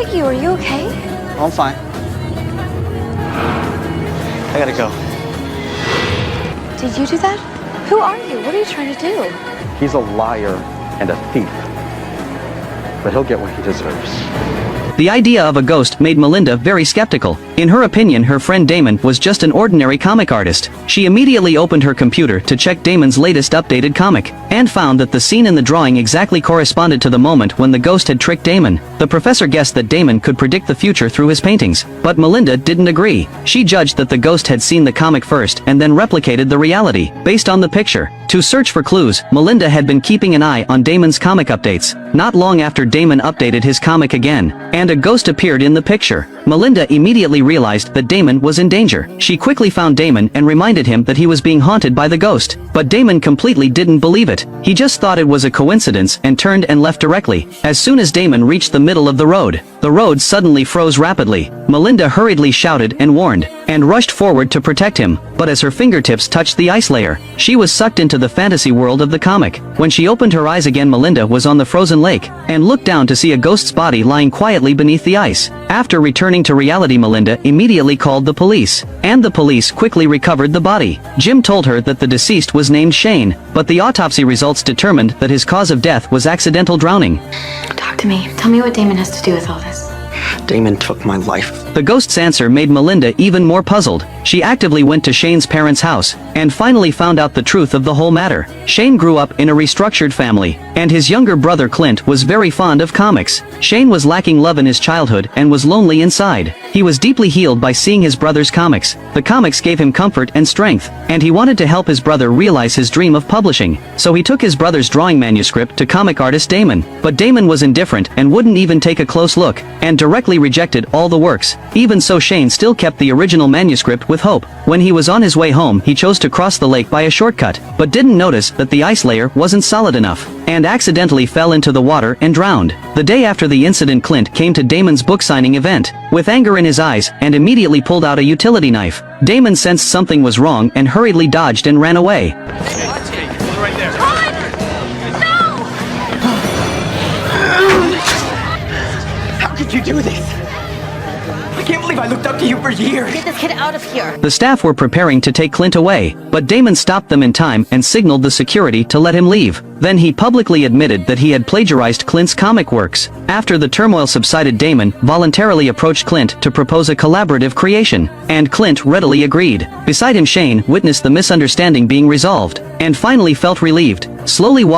hit you? Are you okay? I'm fine. I gotta go. Did you do that? Who are you? What are you trying to do? He's a liar and a thief. But he'll get what he deserves. The idea of a ghost made Melinda very skeptical. In her opinion, her friend Damon was just an ordinary comic artist. She immediately opened her computer to check Damon's latest updated comic, and found that the scene in the drawing exactly corresponded to the moment when the ghost had tricked Damon. The professor guessed that Damon could predict the future through his paintings, but Melinda didn't agree. She judged that the ghost had seen the comic first and then replicated the reality, based on the picture. To search for clues, Melinda had been keeping an eye on Damon's comic updates. Not long after Damon updated his comic again, and a ghost appeared in the picture, Melinda immediately realized that Damon was in danger. She quickly found Damon and reminded him that he was being haunted by the ghost. But Damon completely didn't believe it. He just thought it was a coincidence and turned and left directly. As soon as Damon reached the middle of the road suddenly froze rapidly. Melinda hurriedly shouted and warned, and rushed forward to protect him, but as her fingertips touched the ice layer, she was sucked into the fantasy world of the comic. When she opened her eyes again, Melinda was on the frozen lake, and looked down to see a ghost's body lying quietly beneath the ice. After returning to reality, Melinda immediately called the police, and the police quickly recovered the body. Jim told her that the deceased was named Shane, but the autopsy results determined that his cause of death was accidental drowning. Talk to me. Tell me what Damon has to do with all this. Damon took my life. The ghost's answer made Melinda even more puzzled. She actively went to Shane's parents' house, and finally found out the truth of the whole matter. Shane grew up in a restructured family, and his younger brother Clint was very fond of comics. Shane was lacking love in his childhood and was lonely inside. He was deeply healed by seeing his brother's comics. The comics gave him comfort and strength, and he wanted to help his brother realize his dream of publishing. So he took his brother's drawing manuscript to comic artist Damon. But Damon was indifferent and wouldn't even take a close look, and directly rejected all the works. Even so, Shane still kept the original manuscript with hope. When he was on his way home, he chose to cross the lake by a shortcut, but didn't notice that the ice layer wasn't solid enough, and accidentally fell into the water and drowned. The day after the incident, Clint came to Damon's book signing event, with anger in his eyes, and immediately pulled out a utility knife. Damon sensed something was wrong and hurriedly dodged and ran away. How could you do this? I can't believe I looked up to you for years. Get this kid out of here. The staff were preparing to take Clint away, but Damon stopped them in time and signaled the security to let him leave. Then he publicly admitted that he had plagiarized Clint's comic works. After the turmoil subsided, Damon voluntarily approached Clint to propose a collaborative creation, and Clint readily agreed. Beside him, Shane witnessed the misunderstanding being resolved, and finally felt relieved. Slowly walking